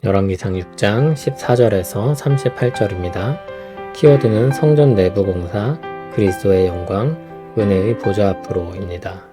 열왕기상 6장 14절에서 38절입니다. 키워드는 성전 내부 공사, 그리스도의 영광, 은혜의 보좌 앞으로입니다.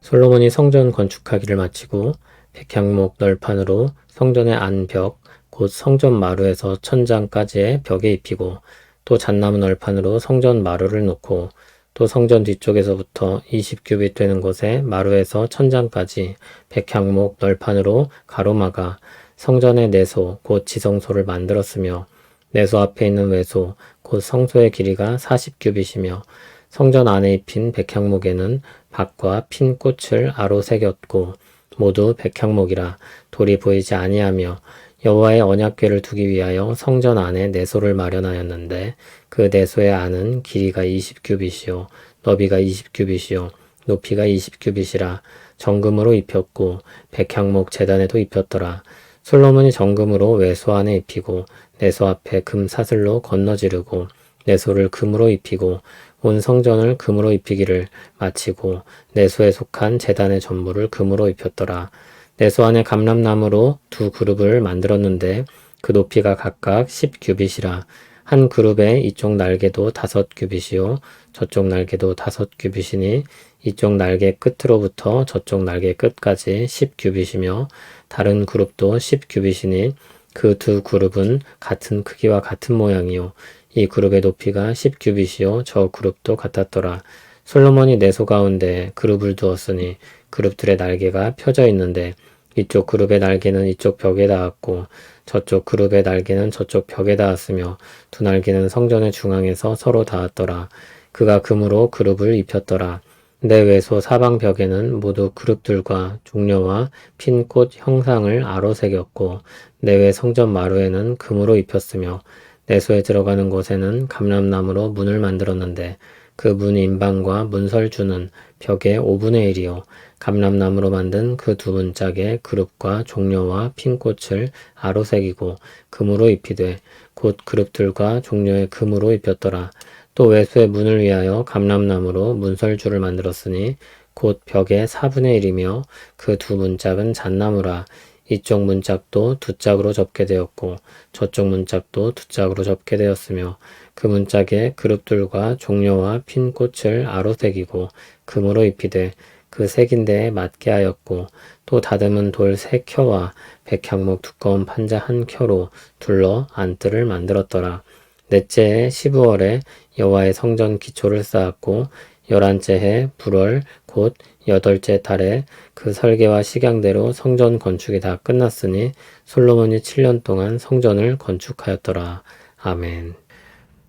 솔로몬이 성전 건축하기를 마치고 백향목 널판으로 성전의 안벽, 곧 성전 마루에서 천장까지의 벽에 입히고 또 잣나무 널판으로 성전 마루를 놓고 또 성전 뒤쪽에서부터 20규빗 되는 곳에 마루에서 천장까지 백향목 널판으로 가로막아 성전의 내소 곧 지성소를 만들었으며 내소 앞에 있는 외소 곧 성소의 길이가 40규빗이며 성전 안에 입힌 백향목에는 박과 핀 꽃을 아로 새겼고 모두 백향목이라 돌이 보이지 아니하며 여호와의 언약궤를 두기 위하여 성전 안에 내소를 마련하였는데 그 내소의 안은 길이가 20규빗이요 너비가 20규빗이요 높이가 20규빗이라 정금으로 입혔고 백향목 제단에도 입혔더라. 솔로몬이 정금으로 외소 안에 입히고 내소 앞에 금 사슬로 건너지르고 내소를 금으로 입히고 온 성전을 금으로 입히기를 마치고 내소에 속한 제단의 전부를 금으로 입혔더라. 내소 안에 감람나무로 두 그룹을 만들었는데 그 높이가 각각 10규빗이라. 한 그룹의 이쪽 날개도 5규빗이요 저쪽 날개도 5규빗이니 이쪽 날개 끝으로부터 저쪽 날개 끝까지 10규빗이며 다른 그룹도 10규빗이니 그 두 그룹은 같은 크기와 같은 모양이요 이 그룹의 높이가 10규빗이요 저 그룹도 같았더라. 솔로몬이 내소 가운데 그룹을 두었으니 그룹들의 날개가 펴져 있는데 이쪽 그룹의 날개는 이쪽 벽에 닿았고 저쪽 그룹의 날개는 저쪽 벽에 닿았으며 두 날개는 성전의 중앙에서 서로 닿았더라. 그가 금으로 그룹을 입혔더라. 내외소 사방 벽에는 모두 그룹들과 종려와 핀 꽃 형상을 아로 새겼고 내외 성전 마루에는 금으로 입혔으며 내소에 들어가는 곳에는 감람나무로 문을 만들었는데 그 문 인방과 문설주는 벽의 5분의 1이요 감람나무로 만든 그 두 문짝에 그룹과 종려와 핀 꽃을 아로 새기고 금으로 입히되 곧 그룹들과 종려의 금으로 입혔더라. 또 외소의 문을 위하여 감람나무로 문설주를 만들었으니 곧 벽의 4분의 1이며 그 두 문짝은 잣나무라. 이쪽 문짝도 두 짝으로 접게 되었고 저쪽 문짝도 두 짝으로 접게 되었으며 그 문짝에 그룹들과 종려와 핀 꽃을 아로 새기고 금으로 입히되 그 새긴 데에 맞게 하였고 또 다듬은 돌 3켜와 백향목 두꺼운 판자 1켜로 둘러 안뜰을 만들었더라. 넷째 해 12월에 여호와의 성전 기초를 쌓았고 11째 해 불월 곧 8째 달에 그 설계와 식양대로 성전 건축이 다 끝났으니 솔로몬이 7년 동안 성전을 건축하였더라. 아멘.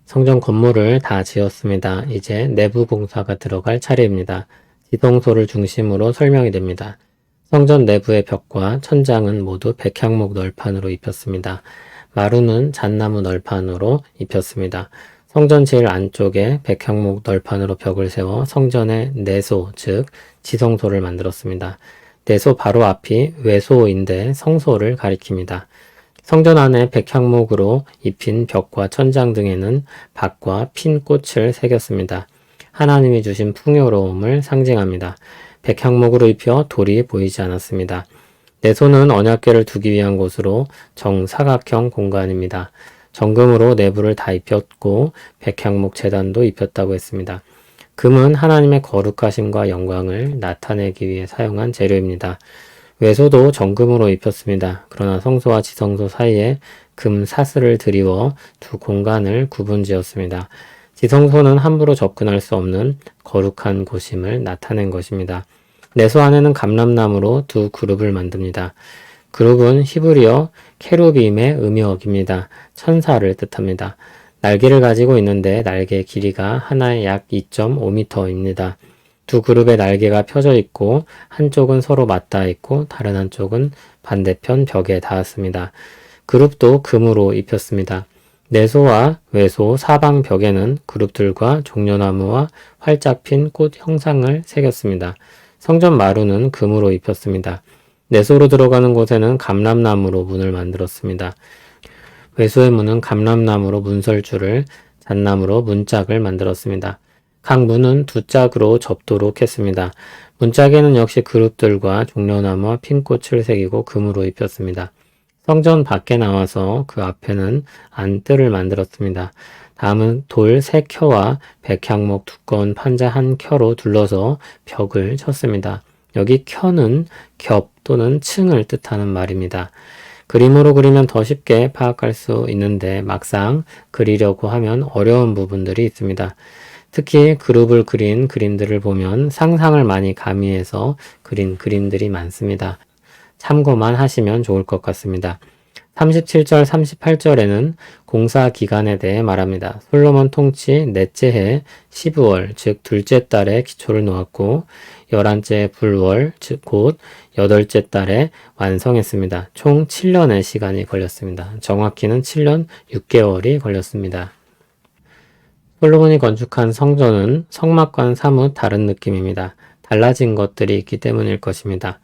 성전 건물을 다 지었습니다. 이제 내부 공사가 들어갈 차례입니다. 지성소를 중심으로 설명이 됩니다. 성전 내부의 벽과 천장은 모두 백향목 널판으로 입혔습니다. 마루는 잣나무 널판으로 입혔습니다. 성전 제일 안쪽에 백향목 널판으로 벽을 세워 성전의 내소, 즉 지성소를 만들었습니다. 내소 바로 앞이 외소인데 성소를 가리킵니다. 성전 안에 백향목으로 입힌 벽과 천장 등에는 박과 핀 꽃을 새겼습니다. 하나님이 주신 풍요로움을 상징합니다. 백향목으로 입혀 돌이 보이지 않았습니다. 내소는 언약궤를 두기 위한 곳으로 정사각형 공간입니다. 정금으로 내부를 다 입혔고 백향목 제단도 입혔다고 했습니다. 금은 하나님의 거룩하심과 영광을 나타내기 위해 사용한 재료입니다. 외소도 정금으로 입혔습니다. 그러나 성소와 지성소 사이에 금 사슬을 드리워 두 공간을 구분지었습니다. 지성소는 함부로 접근할 수 없는 거룩한 곳임을 나타낸 것입니다. 내소 안에는 감람나무로 두 그룹을 만듭니다. 그룹은 히브리어 케루빔의 음역입니다. 천사를 뜻합니다. 날개를 가지고 있는데 날개의 길이가 하나에 약 2.5m입니다. 두 그룹의 날개가 펴져 있고 한쪽은 서로 맞닿아 있고 다른 한쪽은 반대편 벽에 닿았습니다. 그룹도 금으로 입혔습니다. 내소와 외소 사방 벽에는 그룹들과 종려나무와 활짝 핀 꽃 형상을 새겼습니다. 성전 마루는 금으로 입혔습니다. 내소로 들어가는 곳에는 감람나무로 문을 만들었습니다. 외소의 문은 감람나무로 문설주를, 잣나무로 문짝을 만들었습니다. 각 문은 두 짝으로 접도록 했습니다. 문짝에는 역시 그룹들과 종려나무와 핀꽃을 새기고 금으로 입혔습니다. 성전 밖에 나와서 그 앞에는 안뜰을 만들었습니다. 다음은 돌 3켜와 백향목 두꺼운 판자 1켜로 둘러서 벽을 쳤습니다. 여기 켜는 겹 또는 층을 뜻하는 말입니다. 그림으로 그리면 더 쉽게 파악할 수 있는데 막상 그리려고 하면 어려운 부분들이 있습니다. 특히 그룹을 그린 그림들을 보면 상상을 많이 가미해서 그린 그림들이 많습니다. 참고만 하시면 좋을 것 같습니다. 37절, 38절에는 공사 기간에 대해 말합니다. 솔로몬 통치 넷째 해 12월, 즉 둘째 달에 기초를 놓았고 11째 불월, 즉 곧 8째 달에 완성했습니다. 총 7년의 시간이 걸렸습니다. 정확히는 7년 6개월이 걸렸습니다. 솔로몬이 건축한 성전은 성막과는 사뭇 다른 느낌입니다. 달라진 것들이 있기 때문일 것입니다.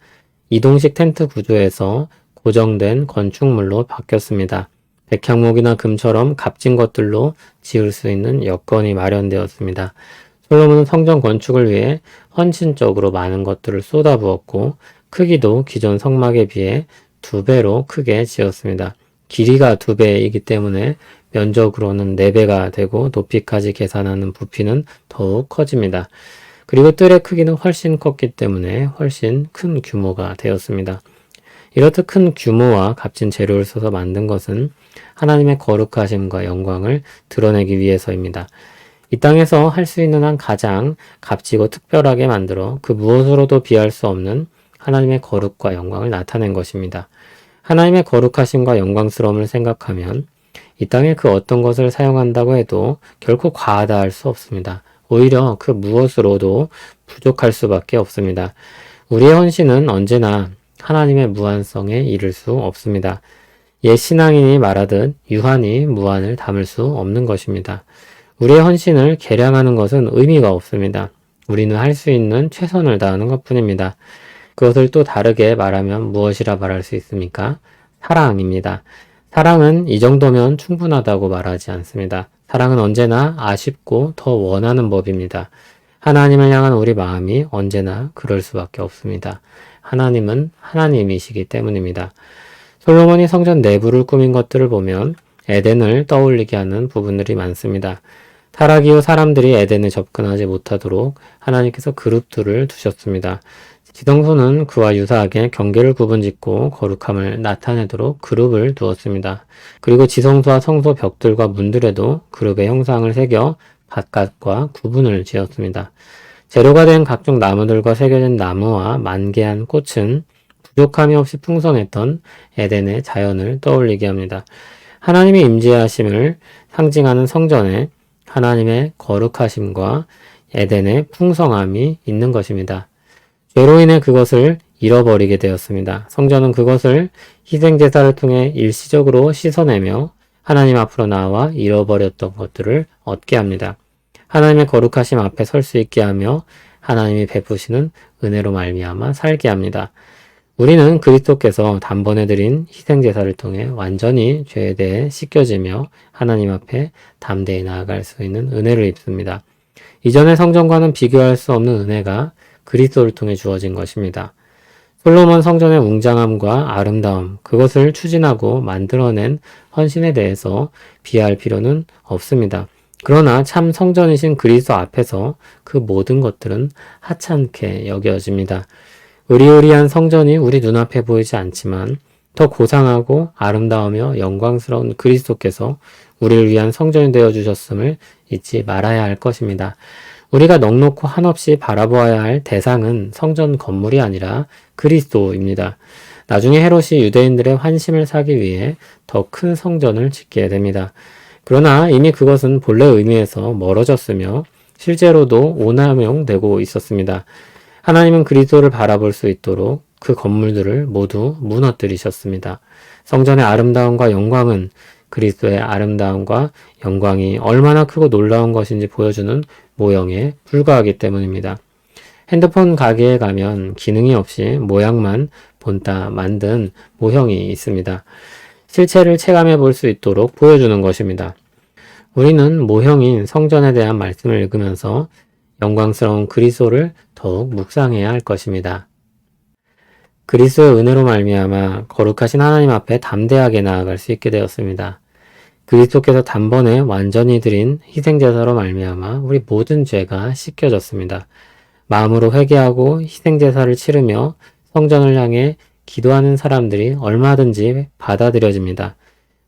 이동식 텐트 구조에서 고정된 건축물로 바뀌었습니다. 백향목이나 금처럼 값진 것들로 지을 수 있는 여건이 마련되었습니다. 솔로몬은 성전 건축을 위해 헌신적으로 많은 것들을 쏟아부었고 크기도 기존 성막에 비해 2배로 크게 지었습니다. 길이가 2배이기 때문에 면적으로는 4배가 되고 높이까지 계산하는 부피는 더욱 커집니다. 그리고 뜰의 크기는 훨씬 컸기 때문에 훨씬 큰 규모가 되었습니다. 이렇듯 큰 규모와 값진 재료를 써서 만든 것은 하나님의 거룩하심과 영광을 드러내기 위해서입니다. 이 땅에서 할 수 있는 한 가장 값지고 특별하게 만들어 그 무엇으로도 비할 수 없는 하나님의 거룩과 영광을 나타낸 것입니다. 하나님의 거룩하심과 영광스러움을 생각하면 이 땅에 그 어떤 것을 사용한다고 해도 결코 과하다 할 수 없습니다. 오히려 그 무엇으로도 부족할 수밖에 없습니다. 우리의 헌신은 언제나 하나님의 무한성에 이를 수 없습니다. 옛 신앙인이 말하듯 유한이 무한을 담을 수 없는 것입니다. 우리의 헌신을 계량하는 것은 의미가 없습니다. 우리는 할 수 있는 최선을 다하는 것뿐입니다. 그것을 또 다르게 말하면 무엇이라 말할 수 있습니까? 사랑입니다. 사랑은 이 정도면 충분하다고 말하지 않습니다. 사랑은 언제나 아쉽고 더 원하는 법입니다. 하나님을 향한 우리 마음이 언제나 그럴 수밖에 없습니다. 하나님은 하나님이시기 때문입니다. 솔로몬이 성전 내부를 꾸민 것들을 보면 에덴을 떠올리게 하는 부분들이 많습니다. 타락 이후 사람들이 에덴에 접근하지 못하도록 하나님께서 그룹들을 두셨습니다. 지성소는 그와 유사하게 경계를 구분짓고 거룩함을 나타내도록 그룹을 두었습니다. 그리고 지성소와 성소 벽들과 문들에도 그룹의 형상을 새겨 바깥과 구분을 지었습니다. 재료가 된 각종 나무들과 새겨진 나무와 만개한 꽃은 부족함이 없이 풍성했던 에덴의 자연을 떠올리게 합니다. 하나님의 임재하심을 상징하는 성전에 하나님의 거룩하심과 에덴의 풍성함이 있는 것입니다. 죄로 인해 그것을 잃어버리게 되었습니다. 성전은 그것을 희생제사를 통해 일시적으로 씻어내며 하나님 앞으로 나와 잃어버렸던 것들을 얻게 합니다. 하나님의 거룩하심 앞에 설 수 있게 하며 하나님이 베푸시는 은혜로 말미암아 살게 합니다. 우리는 그리스도께서 단번에 드린 희생제사를 통해 완전히 죄에 대해 씻겨지며 하나님 앞에 담대히 나아갈 수 있는 은혜를 입습니다. 이전의 성전과는 비교할 수 없는 은혜가 그리스도를 통해 주어진 것입니다. 솔로몬 성전의 웅장함과 아름다움, 그것을 추진하고 만들어낸 헌신에 대해서 비할 필요는 없습니다. 그러나 참 성전이신 그리스도 앞에서 그 모든 것들은 하찮게 여겨집니다. 의리의리한 성전이 우리 눈앞에 보이지 않지만 더 고상하고 아름다우며 영광스러운 그리스도께서 우리를 위한 성전이 되어주셨음을 잊지 말아야 할 것입니다. 우리가 넉넉고 한없이 바라보아야 할 대상은 성전 건물이 아니라 그리스도입니다. 나중에 헤롯이 유대인들의 환심을 사기 위해 더 큰 성전을 짓게 됩니다. 그러나 이미 그것은 본래 의미에서 멀어졌으며 실제로도 오남용되고 있었습니다. 하나님은 그리스도를 바라볼 수 있도록 그 건물들을 모두 무너뜨리셨습니다. 성전의 아름다움과 영광은 그리스도의 아름다움과 영광이 얼마나 크고 놀라운 것인지 보여주는 모형에 불과하기 때문입니다. 핸드폰 가게에 가면 기능이 없이 모양만 본따 만든 모형이 있습니다. 실체를 체감해 볼 수 있도록 보여주는 것입니다. 우리는 모형인 성전에 대한 말씀을 읽으면서 영광스러운 그리스도를 더욱 묵상해야 할 것입니다. 그리스도의 은혜로 말미암아 거룩하신 하나님 앞에 담대하게 나아갈 수 있게 되었습니다. 그리스도께서 단번에 완전히 드린 희생제사로 말미암아 우리 모든 죄가 씻겨졌습니다. 마음으로 회개하고 희생제사를 치르며 성전을 향해 기도하는 사람들이 얼마든지 받아들여집니다.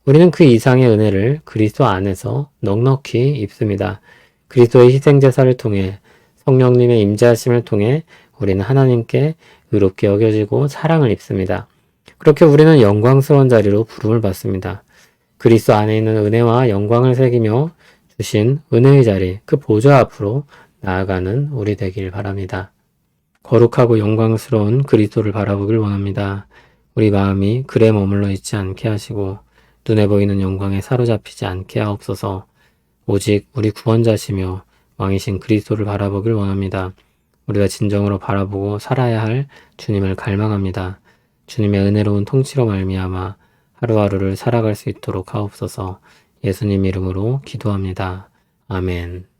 우리는 그 이상의 은혜를 그리스도 안에서 넉넉히 입습니다. 그리스도의 희생제사를 통해 성령님의 임재하심을 통해 우리는 하나님께 의롭게 여겨지고 사랑을 입습니다. 그렇게 우리는 영광스러운 자리로 부름을 받습니다. 그리스도 안에 있는 은혜와 영광을 새기며 주신 은혜의 자리, 그 보좌 앞으로 나아가는 우리 되길 바랍니다. 거룩하고 영광스러운 그리스도를 바라보길 원합니다. 우리 마음이 글에 머물러 있지 않게 하시고 눈에 보이는 영광에 사로잡히지 않게 하옵소서. 오직 우리 구원자시며 왕이신 그리스도를 바라보길 원합니다. 우리가 진정으로 바라보고 살아야 할 주님을 갈망합니다. 주님의 은혜로운 통치로 말미암아 하루하루를 살아갈 수 있도록 하옵소서. 예수님 이름으로 기도합니다. 아멘.